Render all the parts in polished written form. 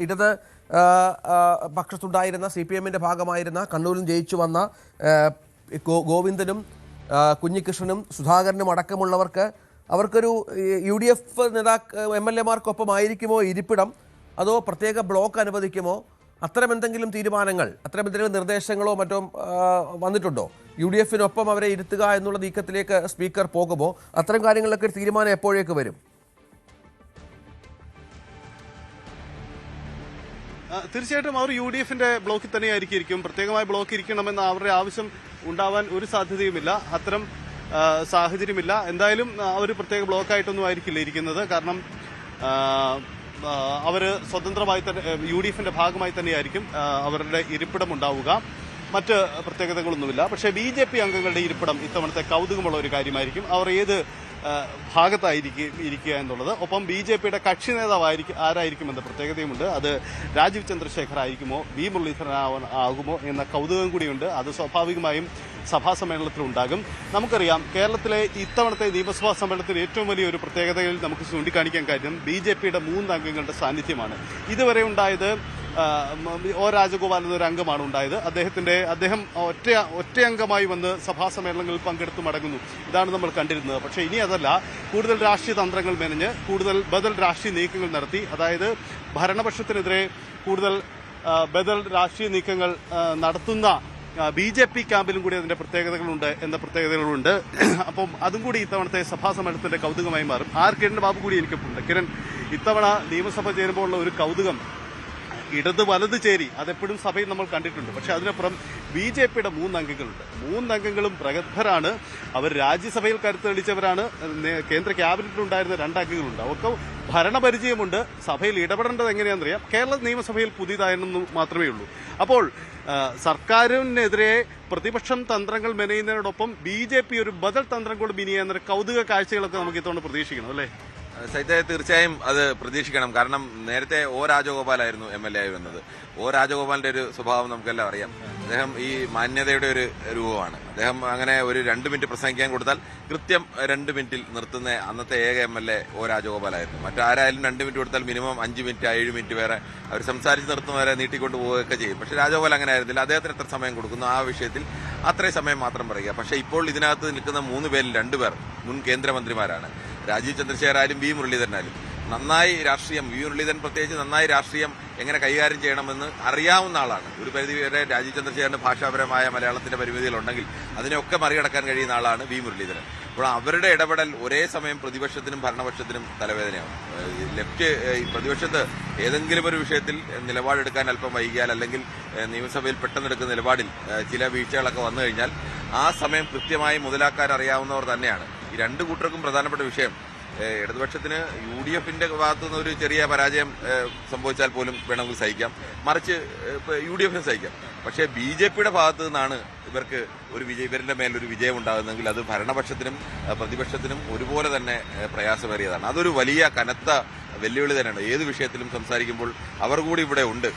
ഇടത് പക്ഷത്തുണ്ടായിരുന്ന CPM-ന്റെ ഭാഗമായിരുന്ന കണ്ണൂരിൽ ജയിച്ചു വന്ന ഗോവിന്ദനും കുഞ്ഞികൃഷ്ണനും സുധാകരനും അടക്കമുള്ളവർക്ക് അവർക്കൊരു UDF MLA-മാർക്കൊപ്പമായിരിക്കുമോ ഇരിപ്പിടം, അതോ പ്രത്യേക ബ്ലോക്ക് അനുവദിക്കുമോ? അത്തരമെന്തെങ്കിലും തീരുമാനങ്ങൾ, അത്തരമെന്തെങ്കിലും നിർദ്ദേശങ്ങളോ മറ്റോ വന്നിട്ടുണ്ടോ? UDF-നൊപ്പം അവരെ ഇരുത്തുക എന്നുള്ള നീക്കത്തിലേക്ക് സ്പീക്കർ പോകുമോ? അത്തരം കാര്യങ്ങളിലൊക്കെ തീരുമാനം എപ്പോഴേക്ക് വരും? തീർച്ചയായിട്ടും അവർ UDF-ന്റെ ബ്ലോക്കിൽ തന്നെയായിരിക്കും. പ്രത്യേകമായ ബ്ലോക്ക് ഇരിക്കണമെന്ന് അവരുടെ ആവശ്യം ഉണ്ടാവാൻ ഒരു സാധ്യതയുമില്ല. അത്തരം സാഹചര്യമില്ല. എന്തായാലും അവർ പ്രത്യേക ബ്ലോക്കായിട്ടൊന്നും ആയിരിക്കില്ല ഇരിക്കുന്നത്. കാരണം അവർ സ്വതന്ത്രമായി തന്നെ UDF-ന്റെ ഭാഗമായി തന്നെയായിരിക്കും അവരുടെ ഇരിപ്പിടം ഉണ്ടാവുക. മറ്റ് പ്രത്യേകതകളൊന്നുമില്ല. പക്ഷേ BJP അംഗങ്ങളുടെ ഇരിപ്പിടം ഇത്തവണത്തെ കൗതുകമുള്ള ഒരു കാര്യമായിരിക്കും. അവർ ഏത് ഭാഗത്തായിരിക്കുക എന്നുള്ളത്. ഒപ്പം BJP-യുടെ കക്ഷി നേതാവ് ആരായിരിക്കുമെന്ന പ്രത്യേകതയുമുണ്ട്. അത് രാജീവ് ചന്ദ്രശേഖർ ആയിരിക്കുമോ, V. മുരളീധരൻ ആകുമോ എന്ന കൗതുകം കൂടിയുണ്ട്. അത് സ്വാഭാവികമായും സഭാ സമ്മേളനത്തിൽ ഉണ്ടാകും. നമുക്കറിയാം, കേരളത്തിലെ ഇത്തവണത്തെ നിയമസഭാ സമ്മേളനത്തിൽ ഏറ്റവും വലിയൊരു പ്രത്യേകതയിൽ നമുക്ക് ചൂണ്ടിക്കാണിക്കാൻ കാര്യം BJP-യുടെ 3 അംഗങ്ങളുടെ സാന്നിധ്യമാണ്. ഇതുവരെ ഉണ്ടായത് O. രാജഗോപാൽ എന്നൊരു അംഗമാണ് ഉണ്ടായത്. അദ്ദേഹം ഒറ്റയംഗമായി വന്ന് സഭാ സമ്മേളനങ്ങളിൽ പങ്കെടുത്തു മടങ്ങുന്നു. ഇതാണ് നമ്മൾ കണ്ടിരുന്നത്. പക്ഷേ ഇനി അതല്ല, കൂടുതൽ രാഷ്ട്രീയ തന്ത്രങ്ങൾ മെനഞ്ഞ് കൂടുതൽ ബദൽ രാഷ്ട്രീയ നീക്കങ്ങൾ നടത്തി, അതായത് ഭരണപക്ഷത്തിനെതിരെ കൂടുതൽ ബദൽ രാഷ്ട്രീയ നീക്കങ്ങൾ നടത്തുന്ന BJP ക്യാമ്പിലും കൂടി അതിന്റെ പ്രത്യേകതകളുണ്ട്. അപ്പം അതും കൂടി ഇത്തവണത്തെ സഭാ സമ്മേളനത്തിന്റെ കൗതുകമായി മാറും. കിരൺ ബാബു കൂടി എനിക്കൊപ്പുണ്ട്. കിരൺ, ഇത്തവണ നിയമസഭ ചേരുമ്പോഴുള്ള ഒരു കൗതുകം, ഇടത് വലത് ചേരി അതെപ്പോഴും സഭയിൽ നമ്മൾ കണ്ടിട്ടുണ്ട്. പക്ഷെ അതിനപ്പുറം BJP-യുടെ 3 അംഗങ്ങളുണ്ട്. 3 അംഗങ്ങളും പ്രഗത്ഭരാണ്. അവർ രാജ്യസഭയിൽ കരുത്തെളിച്ചവരാണ്. കേന്ദ്ര ക്യാബിനറ്റിലുണ്ടായിരുന്ന 2 അംഗങ്ങളുണ്ട്. അവർക്ക് ഭരണപരിചയമുണ്ട്. സഭയിൽ ഇടപെടേണ്ടത് എങ്ങനെയാണെന്നറിയാം. കേരള നിയമസഭയിൽ പുതിയതായെന്നു മാത്രമേ ഉള്ളൂ. അപ്പോൾ സർക്കാരിനെതിരെ പ്രതിപക്ഷം തന്ത്രങ്ങൾ മെനയുന്നതിനോടൊപ്പം BJP ഒരു ബദൽ തന്ത്രം കൂടി മെനയുന്ന കൗതുക കാഴ്ചകളൊക്കെ നമുക്ക് ഇത്തവണ പ്രതീക്ഷിക്കണം, അല്ലേ? സൈത്തെ, തീർച്ചയായും അത് പ്രതീക്ഷിക്കണം. കാരണം നേരത്തെ O. രാജഗോപാലായിരുന്നു MLA ആയി വന്നത്. O. രാജഗോപാലിന്റെ ഒരു സ്വഭാവം നമുക്കെല്ലാം അറിയാം. അദ്ദേഹം ഈ മാന്യതയുടെ ഒരു രൂപമാണ്. അദ്ദേഹം അങ്ങനെ ഒരു 2 മിനിറ്റ് പ്രസംഗിക്കാൻ കൊടുത്താൽ കൃത്യം 2 മിനിറ്റിൽ നിർത്തുന്ന അന്നത്തെ ഏക MLA O. രാജഗോപാലായിരുന്നു. മറ്റാരായാലും 2 മിനിറ്റ് കൊടുത്താൽ മിനിമം 5 മിനിറ്റ് 7 മിനിറ്റ് വേറെ അവർ സംസാരിച്ച് നിർത്തുന്നവരെ നീട്ടിക്കൊണ്ട് പോവുകയൊക്കെ ചെയ്യും. പക്ഷെ രാജഗോപാൽ അങ്ങനെ ആയിരുന്നില്ല. അദ്ദേഹത്തിന് എത്ര സമയം കൊടുക്കുന്നു ആ വിഷയത്തിൽ അത്രയും സമയം മാത്രം പറയുക. പക്ഷെ ഇപ്പോൾ ഇതിനകത്ത് നിൽക്കുന്ന 3 പേരിൽ 2 പേർ മുൻ കേന്ദ്രമന്ത്രിമാരാണ്. രാജീവ് ചന്ദ്രശേഖർ ആയാലും V. മുരളീധരനായാലും നന്നായി രാഷ്ട്രീയം, V. മുരളീധരൻ പ്രത്യേകിച്ച് നന്നായി രാഷ്ട്രീയം എങ്ങനെ കൈകാര്യം ചെയ്യണമെന്ന് അറിയാവുന്ന ആളാണ്. ഒരു പരിധിവരെ രാജീവ് ചന്ദ്രശേഖരന്റെ ഭാഷാപരമായ മലയാളത്തിന്റെ പരിമിതികളുണ്ടെങ്കിൽ അതിനെയൊക്കെ മറികടക്കാൻ കഴിയുന്ന ആളാണ് V. മുരളീധരൻ. അപ്പോൾ അവരുടെ ഇടപെടൽ ഒരേ സമയം പ്രതിപക്ഷത്തിനും ഭരണപക്ഷത്തിനും തലവേദനയാവും. പ്രതിപക്ഷത്ത് ഏതെങ്കിലും ഒരു വിഷയത്തിൽ നിലപാടെടുക്കാൻ അല്പം വൈകിയാൽ, അല്ലെങ്കിൽ നിയമസഭയിൽ പെട്ടെന്നെടുക്കുന്ന നിലപാടിൽ ചില വീഴ്ചകളൊക്കെ വന്നു കഴിഞ്ഞാൽ ആ സമയം കൃത്യമായി മുതലാക്കാൻ അറിയാവുന്നവർ തന്നെയാണ്. ഈ 2 കൂട്ടർക്കും പ്രധാനപ്പെട്ട വിഷയം, ഇടതുപക്ഷത്തിന് UDF-ന്റെ ഭാഗത്തുനിന്ന് ഒരു ചെറിയ പരാജയം സംഭവിച്ചാൽ പോലും വേണമെങ്കിൽ സഹിക്കാം, മറിച്ച് UDF-ന് സഹിക്കാം. പക്ഷേ BJP-യുടെ ഭാഗത്തു നിന്നാണ് ഇവരുടെ മേലൊരു വിജയം ഉണ്ടാകുന്നതെങ്കിൽ അത് ഭരണപക്ഷത്തിനും പ്രതിപക്ഷത്തിനും ഒരുപോലെ തന്നെ പ്രയാസമേറിയതാണ്. അതൊരു വലിയ കനത്ത വെല്ലുവിളി തന്നെയാണ്. ഏത് വിഷയത്തിലും സംസാരിക്കുമ്പോൾ അവർ കൂടി ഇവിടെ ഉണ്ട്.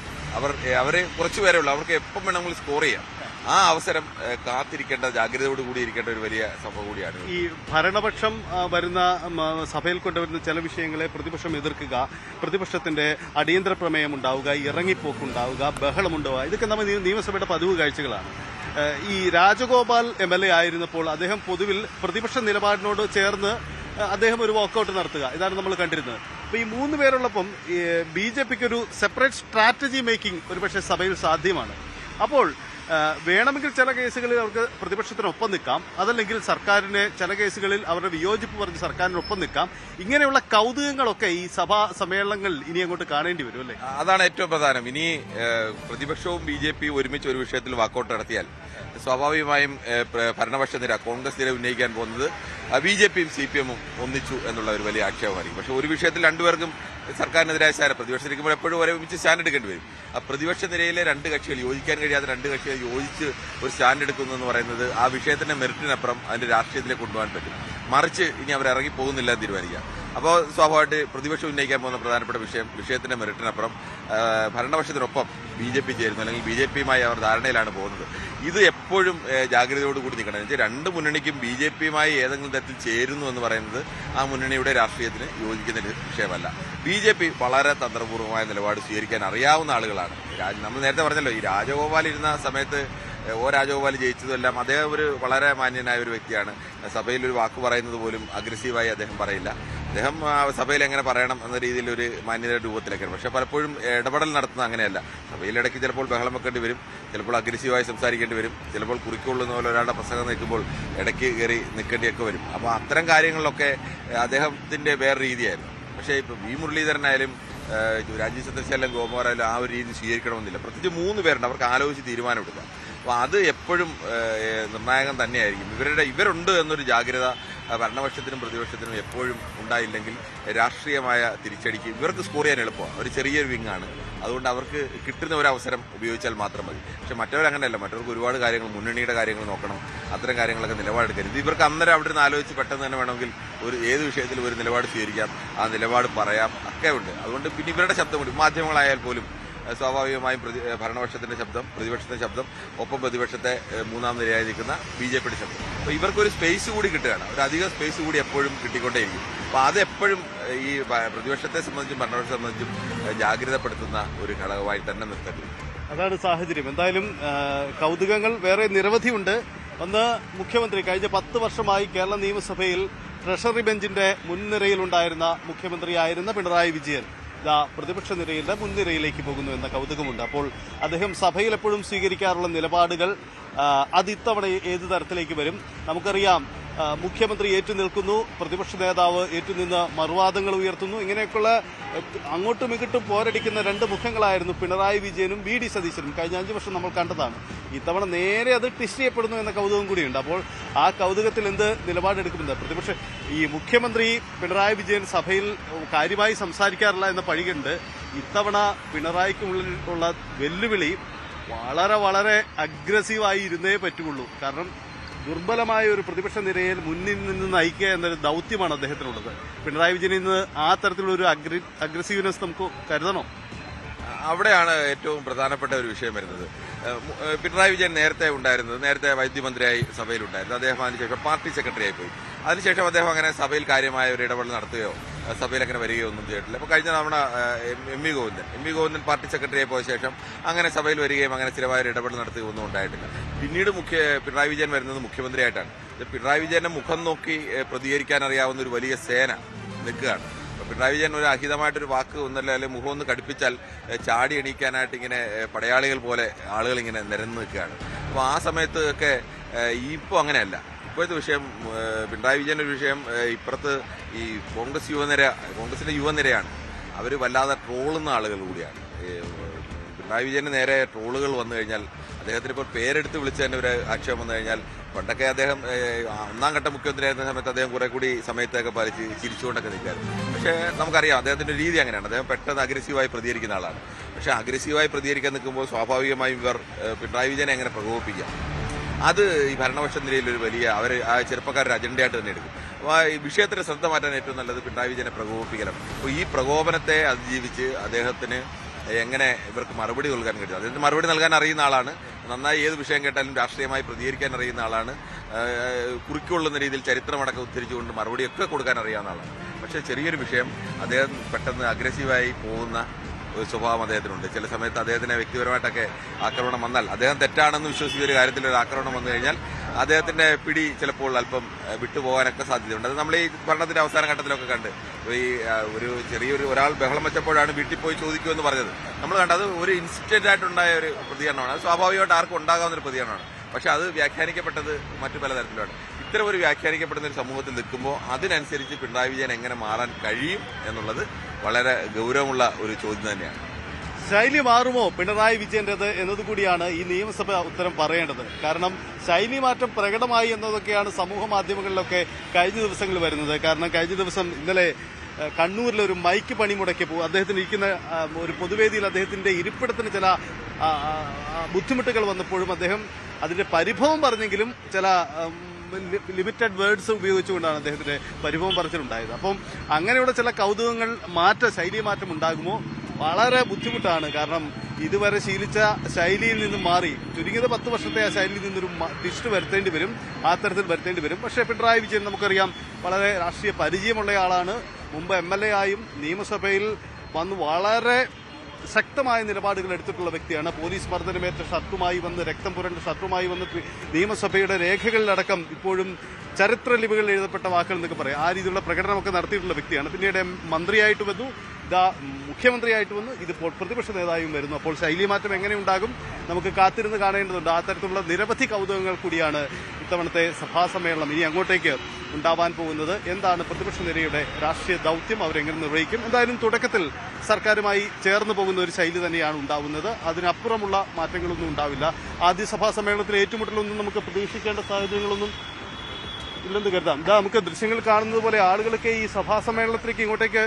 അവരെ കുറച്ചുപേരേ ഉള്ളൂ. അവർക്ക് എപ്പം വേണമെങ്കിലും സ്കോർ ചെയ്യാം. ആ അവസരം കാത്തിരിക്കേണ്ട, ജാഗ്രതയോട് കൂടി ഇരിക്കേണ്ട ഒരു വലിയ സംഭവം കൂടിയാണ്. ഈ ഭരണപക്ഷം വരുന്ന സഭയിൽ കൊണ്ടുവരുന്ന ചില വിഷയങ്ങളെ പ്രതിപക്ഷം എതിർക്കുക, പ്രതിപക്ഷത്തിന്റെ അടിയന്തര പ്രമേയം ഉണ്ടാവുക, ഇറങ്ങിപ്പോക്കുണ്ടാവുക, ബഹളമുണ്ടാവുക, ഇതൊക്കെ നമ്മൾ നിയമസഭയുടെ പതിവ് കാഴ്ചകളാണ്. ഈ രാജഗോപാൽ MLA ആയിരുന്നപ്പോൾ അദ്ദേഹം പൊതുവിൽ പ്രതിപക്ഷ നിലപാടിനോട് ചേർന്ന് അദ്ദേഹം ഒരു വാക്കൌട്ട് നടത്തുക, ഇതാണ് നമ്മൾ കണ്ടിരുന്നത്. അപ്പൊ ഈ 3 പേരുള്ളപ്പം BJP-ക്ക് ഒരു സെപ്പറേറ്റ് സ്ട്രാറ്റജി മേക്കിംഗ് ഒരുപക്ഷെ സഭയിൽ സാധ്യമാണ്. അപ്പോൾ വേണമെങ്കിൽ ചില കേസുകളിൽ അവർക്ക് പ്രതിപക്ഷത്തിനൊപ്പം നിൽക്കാം, അതല്ലെങ്കിൽ സർക്കാരിന് ചില കേസുകളിൽ അവരുടെ വിയോജിപ്പ് പറഞ്ഞ് സർക്കാരിനൊപ്പം നിൽക്കാം. ഇങ്ങനെയുള്ള കൗതുകങ്ങളൊക്കെ ഈ സഭാ സമ്മേളനങ്ങൾ ഇനി അങ്ങോട്ട് കാണേണ്ടി വരും, അല്ലേ? അതാണ് ഏറ്റവും പ്രധാനം. ഇനി പ്രതിപക്ഷവും BJP ഒരുമിച്ച് ഒരു വിഷയത്തിൽ വാക്കൌട്ട് നടത്തിയാൽ സ്വാഭാവികമായും ഭരണപക്ഷ നിര, കോൺഗ്രസ് നിര ഉന്നയിക്കാൻ പോകുന്നത് BJP-യും CPM-ഉം ഒന്നിച്ചു എന്നുള്ള ഒരു വലിയ ആക്ഷേപമായിരിക്കും. പക്ഷെ ഒരു വിഷയത്തിൽ 2 പേർക്കും സർക്കാരിനെതിരായ സ്റ്റാൻഡ്, പ്രതിപക്ഷത്തിരിക്കുമ്പോൾ എപ്പോഴും ഒരുമിച്ച് സ്റ്റാൻഡ് എടുക്കേണ്ടി വരും. ആ പ്രതിപക്ഷ നിരയിലെ 2 കക്ഷികൾ, യോജിക്കാൻ കഴിയാത്ത 2 കക്ഷികൾ യോജിച്ച് ഒരു സ്റ്റാൻഡ് എടുക്കുന്നു എന്ന് പറയുന്നത് ആ വിഷയത്തിന്റെ മെറിറ്റിനപ്പുറം അതിന്റെ രാഷ്ട്രീയത്തിലേക്ക് കൊണ്ടുപോകാൻ പറ്റും. മറിച്ച് ഇനി അവർ ഇറങ്ങി പോകുന്നില്ല എന്ന് തീരുമാനിക്കാം. അപ്പോൾ സ്വാഭാവികമായിട്ട് പ്രതിപക്ഷം ഉന്നയിക്കാൻ പോകുന്ന പ്രധാനപ്പെട്ട വിഷയത്തിന്റെ മെറിറ്റിനപ്പുറം ഭരണപക്ഷത്തിനൊപ്പം BJP ചേരുന്നു, അല്ലെങ്കിൽ BJPയുമായി അവർ ധാരണയിലാണ് പോകുന്നത്. ഇത് എപ്പോഴും ജാഗ്രതയോടുകൂടി നിൽക്കണം. എന്ന് വെച്ചാൽ രണ്ട് മുന്നണിക്കും BJPയുമായി ഏതെങ്കിലും തരത്തിൽ ചേരുന്നു എന്ന് പറയുന്നത് ആ മുന്നണിയുടെ രാഷ്ട്രീയത്തിന് യോജിക്കുന്ന വിഷയമല്ല. BJP വളരെ തന്ത്രപൂർവ്വമായ നിലപാട് സ്വീകരിക്കാൻ അറിയാവുന്ന ആളുകളാണ്. നമ്മൾ നേരത്തെ പറഞ്ഞല്ലോ, ഈ രാജഗോപാൽ ഇരുന്ന സമയത്ത് രാജഗോപാൽ ജയിച്ചതെല്ലാം അദ്ദേഹം ഒരു വളരെ മാന്യനായ ഒരു വ്യക്തിയാണ്. സഭയിൽ ഒരു വാക്ക് പറയുന്നത് പോലും അഗ്രസീവായി അദ്ദേഹം പറയില്ല. അദ്ദേഹം സഭയിൽ എങ്ങനെ പറയണം എന്ന രീതിയിൽ ഒരു മാന്യതയുടെ രൂപത്തിലേക്കാണ്. പക്ഷെ പലപ്പോഴും ഇടപെടൽ നടത്തുന്നത് അങ്ങനെയല്ല. സഭയിലിടയ്ക്ക് ചിലപ്പോൾ ബഹളം വെക്കേണ്ടി വരും, ചിലപ്പോൾ അഗ്രസീവായി സംസാരിക്കേണ്ടി വരും, ചിലപ്പോൾ കുറിക്കൊള്ളുന്ന പോലെ ഒരാളുടെ പ്രസംഗം നിൽക്കുമ്പോൾ ഇടയ്ക്ക് കയറി നിൽക്കേണ്ടിയൊക്കെ വരും. അപ്പോൾ അത്തരം കാര്യങ്ങളിലൊക്കെ അദ്ദേഹത്തിന്റെ വേറെ രീതിയായിരുന്നു. പക്ഷേ ഇപ്പോൾ വി മുരളീധരനായാലും രാജീവ് ചന്ദ്രശേഖരൻ, ഗോപകുമാറായാലും ആ ഒരു രീതി സ്വീകരിക്കണമെന്നില്ല. പ്രത്യേകിച്ച് 3 പേരുണ്ട്, അവർക്ക് ആലോചിച്ച് തീരുമാനമെടുക്കാം. അപ്പോൾ അത് എപ്പോഴും നിർണായകം തന്നെയായിരിക്കും. ഇവരുണ്ട് എന്നൊരു ജാഗ്രത ഭരണപക്ഷത്തിനും പ്രതിപക്ഷത്തിനും എപ്പോഴും ഉണ്ടായില്ലെങ്കിൽ രാഷ്ട്രീയമായ തിരിച്ചടിക്ക് ഇവർക്ക് സ്കോർ ചെയ്യാൻ എളുപ്പമാണ്. ഒരു ചെറിയൊരു വിങ്ങാണ്, അതുകൊണ്ട് അവർക്ക് കിട്ടുന്ന ഒരു അവസരം ഉപയോഗിച്ചാൽ മാത്രം മതി. പക്ഷെ മറ്റവരങ്ങനെയല്ല, മറ്റവർക്ക് ഒരുപാട് കാര്യങ്ങൾ, മുന്നണിയുടെ കാര്യങ്ങൾ നോക്കണം, അത്തരം കാര്യങ്ങളൊക്കെ നിലപാടെടുക്കരുത്. ഇവർക്ക് അന്നേരം അവിടെ നിന്ന് ആലോചിച്ച് പെട്ടെന്ന് തന്നെ വേണമെങ്കിൽ ഏത് വിഷയത്തിലും ഒരു നിലപാട് സ്വീകരിക്കാം, ആ നിലപാട് പറയാം, ഒക്കെ ഉണ്ട്. അതുകൊണ്ട് പിന്നെ ഇവരുടെ ശബ്ദം കൂടി മാധ്യമങ്ങളായാൽ പോലും സ്വാഭാവികമായും ഭരണപക്ഷത്തിന്റെ ശബ്ദം, പ്രതിപക്ഷത്തിന്റെ ശബ്ദം, ഒപ്പം പ്രതിപക്ഷത്തെ 3ാം നിരയായി നിൽക്കുന്ന BJPയുടെ ശബ്ദം. അപ്പോൾ ഇവർക്കൊരു സ്പേസ് കൂടി കിട്ടുകയാണ്, ഒരു അധിക സ്പേസ് കൂടി എപ്പോഴും കിട്ടിക്കൊണ്ടേയിരിക്കും. അപ്പോൾ അതെപ്പോഴും ഈ പ്രതിപക്ഷത്തെ സംബന്ധിച്ചും ഭരണപക്ഷത്തെ സംബന്ധിച്ചും ജാഗ്രതപ്പെടുത്തുന്ന ഒരു ഘടകമായി തന്നെ നിർത്തേണ്ടി. അതാണ് സാഹചര്യം. എന്തായാലും കൗതുകങ്ങൾ വേറെ നിരവധിയുണ്ട്. ഒന്ന്, മുഖ്യമന്ത്രി കഴിഞ്ഞ 10 വർഷമായി കേരള നിയമസഭയിൽ ട്രഷറി ബെഞ്ചിന്റെ മുൻനിരയിലുണ്ടായിരുന്ന മുഖ്യമന്ത്രിയായിരുന്ന പിണറായി വിജയൻ പ്രതിപക്ഷ നിരയുടെ മുൻനിരയിലേക്ക് പോകുന്നു എന്ന കൗതുകമുണ്ട്. അപ്പോൾ അദ്ദേഹം സഭയിൽ എപ്പോഴും സ്വീകരിക്കാറുള്ള നിലപാടുകൾ അത് ഇത്തവണ ഏത് തരത്തിലേക്ക് വരും? നമുക്കറിയാം, മുഖ്യമന്ത്രി ഏറ്റുനിൽക്കുന്നു, പ്രതിപക്ഷ നേതാവ് ഏറ്റുനിന്ന് മറുവാദങ്ങൾ ഉയർത്തുന്നു. ഇങ്ങനെയൊക്കെയുള്ള അങ്ങോട്ടും ഇങ്ങോട്ടും പോരടിക്കുന്ന 2 മുഖങ്ങളായിരുന്നു പിണറായി വിജയനും VD സതീശനും. കഴിഞ്ഞ 5 വർഷം നമ്മൾ കണ്ടതാണ്. ഇത്തവണ നേരെ അത് ട്വിസ്റ്റ് ചെയ്യപ്പെടുന്നു എന്ന കൗതുകം കൂടിയുണ്ട്. അപ്പോൾ ആ കൗതുകത്തിൽ എന്ത് നിലപാടെടുക്കുമെന്ന് പ്രതിപക്ഷ ഈ മുഖ്യമന്ത്രി പിണറായി വിജയൻ സഭയിൽ കാര്യമായി സംസാരിക്കാറില്ല എന്ന പഴികണ്ട്. ഇത്തവണ പിണറായിക്കുള്ളിൽ ഉള്ള വെല്ലുവിളി വളരെ വളരെ അഗ്രസീവായി ഇരുന്നേ പറ്റുള്ളൂ. കാരണം ദുർബലമായ ഒരു പ്രതിപക്ഷ നിരയിൽ മുന്നിൽ നിന്ന് നയിക്കുക എന്നൊരു ദൗത്യമാണ് അദ്ദേഹത്തിനുള്ളത്. പിണറായി വിജയനിൽ നിന്ന് ആ തരത്തിലുള്ള ഒരു അഗ്രസീവ്നെസ് നമുക്ക് കരുതണോ? അവിടെയാണ് ഏറ്റവും പ്രധാനപ്പെട്ട ഒരു വിഷയം വരുന്നത്. പിണറായി വിജയൻ നേരത്തെ വൈദ്യമന്ത്രിയായി സഭയിലുണ്ടായിരുന്നു. അദ്ദേഹം അതിനുശേഷം പാർട്ടി സെക്രട്ടറിയായി പോയി. അതിനുശേഷം അദ്ദേഹം അങ്ങനെ സഭയിൽ കാര്യമായ ഒരു ഇടപെടൽ നടത്തുകയോ സഭയിൽ അങ്ങനെ വരികയോ ഒന്നും ചെയ്തിട്ടില്ല. അപ്പോൾ കഴിഞ്ഞ തവണ എം വി ഗോവിന്ദൻ പാർട്ടി സെക്രട്ടറിയായി പോയ ശേഷം അങ്ങനെ സഭയിൽ വരികയും അങ്ങനെ സ്ഥിരമായ ഒരു ഇടപെടൽ നടത്തുകയോ ഒന്നും ഉണ്ടായിട്ടില്ല. പിന്നീട് പിണറായി വിജയൻ വരുന്നത് മുഖ്യമന്ത്രിയായിട്ടാണ്. പിണറായി വിജയന്റെ മുഖം നോക്കി പ്രതികരിക്കാൻ അറിയാവുന്ന ഒരു വലിയ സേന നിൽക്കുകയാണ്. പിണറായി വിജയൻ ഒരു അഹിതമായിട്ടൊരു വാക്ക് അല്ലെങ്കിൽ മുഖം ഒന്ന് കടുപ്പിച്ചാൽ ചാടി എണീക്കാനായിട്ട് ഇങ്ങനെ പടയാളികൾ പോലെ ആളുകൾ ഇങ്ങനെ നിരന്ന് നിൽക്കുകയാണ്. അപ്പോൾ ആ സമയത്ത് ഒക്കെ ഇപ്പോൾ അങ്ങനെയല്ല. ഇപ്പോഴത്തെ വിഷയം പിണറായി വിജയൻ്റെ ഒരു വിഷയം, ഇപ്പുറത്ത് ഈ കോൺഗ്രസിന്റെ യുവനിരയാണ്. അവർ വല്ലാതെ ട്രോളുന്ന ആളുകൾ കൂടിയാണ്. പിണറായി വിജയന് നേരെ ട്രോളുകൾ വന്നു കഴിഞ്ഞാൽ, അദ്ദേഹത്തിന് ഇപ്പോൾ പേരെടുത്ത് വിളിച്ചതിൻ്റെ ഒരു ആക്ഷേപം വന്നു കഴിഞ്ഞാൽ, പണ്ടൊക്കെ അദ്ദേഹം 1ാം ഘട്ട മുഖ്യമന്ത്രിയായിരുന്ന സമയത്ത് അദ്ദേഹം കുറെ കൂടി സമയത്തൊക്കെ പാലിച്ച് ചിരിച്ചുകൊണ്ടൊക്കെ നിൽക്കായിരുന്നു. പക്ഷേ നമുക്കറിയാം അദ്ദേഹത്തിന്റെ രീതി അങ്ങനെയാണ്. അദ്ദേഹം പെട്ടെന്ന് അഗ്രസീവായി പ്രതികരിക്കുന്ന ആളാണ്. പക്ഷേ അഗ്രസീവായി പ്രതികരിക്കാൻ നിൽക്കുമ്പോൾ സ്വാഭാവികമായും ഇവർ പിണറായി വിജയനെ എങ്ങനെ പ്രകോപിപ്പിക്കാം, അത് ഈ ഭരണപക്ഷ നിരയിൽ ഒരു വലിയ ആ ചെറുപ്പക്കാരുടെ അജണ്ടയായിട്ട് തന്നെ എടുക്കും. അപ്പോൾ ഈ വിഷയത്തിന് ശ്രദ്ധ മാറ്റാൻ ഏറ്റവും നല്ലത് പിണറായി വിജയനെ പ്രകോപിപ്പിക്കലാണ്. അപ്പോൾ ഈ പ്രകോപനത്തെ അതിജീവിച്ച് അദ്ദേഹത്തിന് എങ്ങനെ ഇവർക്ക് മറുപടി നൽകാൻ കഴിയും? അദ്ദേഹത്തിന് മറുപടി നൽകാൻ അറിയുന്ന ആളാണ്. നന്നായി ഏത് വിഷയം കേട്ടാലും രാഷ്ട്രീയമായി പ്രതികരിക്കാൻ അറിയുന്ന ആളാണ്. കുറിക്കൊള്ളുന്ന രീതിയിൽ ചരിത്രമടക്കം ഉദ്ധരിച്ചുകൊണ്ട് മറുപടിയൊക്കെ കൊടുക്കാൻ അറിയാവുന്ന ആളാണ്. പക്ഷേ ചെറിയൊരു വിഷയം, അദ്ദേഹം പെട്ടെന്ന് അഗ്രസീവായി പോകുന്ന ഒരു സ്വഭാവം അദ്ദേഹത്തിനുണ്ട്. ചില സമയത്ത് അദ്ദേഹത്തിന് വ്യക്തിപരമായിട്ടൊക്കെ ആക്രമണം വന്നാൽ, അദ്ദേഹം തെറ്റാണെന്ന് വിശ്വസിക്കുന്ന ഒരു കാര്യത്തിൽ ഒരു ആക്രമണം വന്നു കഴിഞ്ഞാൽ അദ്ദേഹത്തിന്റെ പിടി ചിലപ്പോൾ അല്പം വിട്ടുപോകാനൊക്കെ സാധ്യതയുണ്ട്. അത് നമ്മൾ ഈ ഭരണത്തിന്റെ അവസാന ഘട്ടത്തിലൊക്കെ കണ്ട്, ഈ ഒരു ഒരാൾ ബഹളം വെച്ചപ്പോഴാണ് വീട്ടിൽ പോയി ചോദിക്കുമെന്ന് പറഞ്ഞത് നമ്മൾ കണ്ടത് ഒരു ഇൻസ്റ്റന്റ് ആയിട്ടുണ്ടായ ഒരു പ്രതികരണമാണ്. അത് സ്വാഭാവികമായിട്ട് ആർക്കും ഉണ്ടാകാവുന്ന ഒരു പ്രതികരണമാണ്. പക്ഷെ അത് വ്യാഖ്യാനിക്കപ്പെട്ടത് മറ്റു പലതരത്തിലാണ്. ഇത്തരം ഒരു വ്യാഖ്യാനിക്കപ്പെടുന്ന ഒരു സമൂഹത്തിൽ നിൽക്കുമ്പോൾ അതിനനുസരിച്ച് പിണറായി വിജയൻ എങ്ങനെ മാറാൻ കഴിയും എന്നുള്ളത് വളരെ ഗൗരവമുള്ള ഒരു ചോദ്യം തന്നെയാണ്. ശൈലി മാറുമോ പിണറായി വിജയന്റേത് എന്നതുകൂടിയാണ് ഈ നിയമസഭ ഉത്തരം പറയേണ്ടത്. കാരണം ശൈലി മാറ്റം പ്രകടമായി എന്നതൊക്കെയാണ് സമൂഹ മാധ്യമങ്ങളിലൊക്കെ കഴിഞ്ഞ ദിവസങ്ങളിൽ വരുന്നത്. കാരണം കഴിഞ്ഞ ദിവസം ഇന്നലെ കണ്ണൂരിലെ ഒരു മൈക്ക് പണിമുടക്കിയപ്പോൾ അദ്ദേഹത്തിന് ഇരിക്കുന്ന ഒരു പൊതുവേദിയിൽ അദ്ദേഹത്തിന്റെ ഇരിപ്പിടത്തിന് ചില ബുദ്ധിമുട്ടുകൾ വന്നപ്പോഴും അദ്ദേഹം അതിന്റെ പരിഭവം പറഞ്ഞെങ്കിലും ചില ലിമിറ്റഡ് വേർഡ്സ് ഉപയോഗിച്ചുകൊണ്ടാണ് അദ്ദേഹത്തിന്റെ പരിഭവം പറച്ചിലുണ്ടായത്. അപ്പം അങ്ങനെയുള്ള ചില കൗതുകങ്ങൾ ശൈലി മാറ്റം ഉണ്ടാകുമോ? വളരെ ബുദ്ധിമുട്ടാണ്. കാരണം ഇതുവരെ ശീലിച്ച ശൈലിയിൽ നിന്നും മാറി ചുരുങ്ങിയത് 10 വർഷത്തെ ആ ശൈലിയിൽ നിന്നൊരു ട്വിസ്റ്റ് വരുത്തേണ്ടി വരും, ആ തരത്തിൽ വരുത്തേണ്ടി വരും. പക്ഷേ പിണറായി വിജയൻ നമുക്കറിയാം വളരെ രാഷ്ട്രീയ പരിചയമുള്ള ആളാണ്. മുമ്പ് MLA ആയും നിയമസഭയിൽ വന്ന് വളരെ ശക്തമായ നിലപാടുകൾ എടുത്തിട്ടുള്ള വ്യക്തിയാണ്. പോലീസ് മർദ്ദനമേറ്റ ഷർട്ടുമായി വന്ന്, രക്തം പുരണ്ട ഷർട്ടുമായി വന്ന് നിയമസഭയുടെ രേഖകളിലടക്കം ഇപ്പോഴും ചരിത്ര ലിപികളിൽ എഴുതപ്പെട്ട വാക്കുകൾ എന്നൊക്കെ പറയാം, ആ രീതിയിലുള്ള പ്രകടനമൊക്കെ നടത്തിയിട്ടുള്ള വ്യക്തിയാണ്. പിന്നീട് മന്ത്രിയായിട്ട് വന്നു, മുഖ്യമന്ത്രിയായിട്ട് വന്നു, ഇതിപ്പോൾ പ്രതിപക്ഷ നേതാവും വരുന്നു. അപ്പോൾ ശൈലി മാറ്റം എങ്ങനെ ഉണ്ടാകും നമുക്ക് കാത്തിരുന്ന് കാണേണ്ടതുണ്ട്. ആ തരത്തിലുള്ള നിരവധി കൗതുകങ്ങൾ കൂടിയാണ് ഇത്തവണത്തെ സഭാ സമ്മേളനം ഇനി അങ്ങോട്ടേക്ക് ഉണ്ടാവാൻ പോകുന്നത്. എന്താണ് പ്രതിപക്ഷ നിരയുടെ രാഷ്ട്രീയ ദൗത്യം, അവരെങ്ങനെ നിർവഹിക്കും? എന്തായാലും തുടക്കത്തിൽ സർക്കാരുമായി ചേർന്ന് പോകുന്ന ഒരു ശൈലി തന്നെയാണ് ഉണ്ടാവുന്നത്. അതിനപ്പുറമുള്ള മാറ്റങ്ങളൊന്നും ഉണ്ടാവില്ല. ആദ്യ സഭാ സമ്മേളനത്തിൽ ഏറ്റുമുട്ടലൊന്നും നമുക്ക് പ്രതീക്ഷിക്കേണ്ട സാഹചര്യങ്ങളൊന്നും ഇല്ലെന്ന് കരുതാം. നമുക്ക് ദൃശ്യങ്ങൾ കാണുന്നത് പോലെ ആളുകളൊക്കെ ഈ സഭാ സമ്മേളനത്തിലേക്ക് ഇങ്ങോട്ടേക്ക്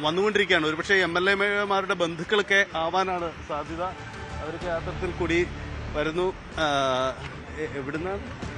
വന്നുകൊണ്ടിരിക്കുകയാണ്. ഒരുപക്ഷെ MLA-മാരുടെ ബന്ധുക്കളൊക്കെ ആവാനാണ് സാധ്യത. അവരൊക്കെ യാത്രത്തിൽ കൂടി വരുന്നു. എവിടുന്നാണ്?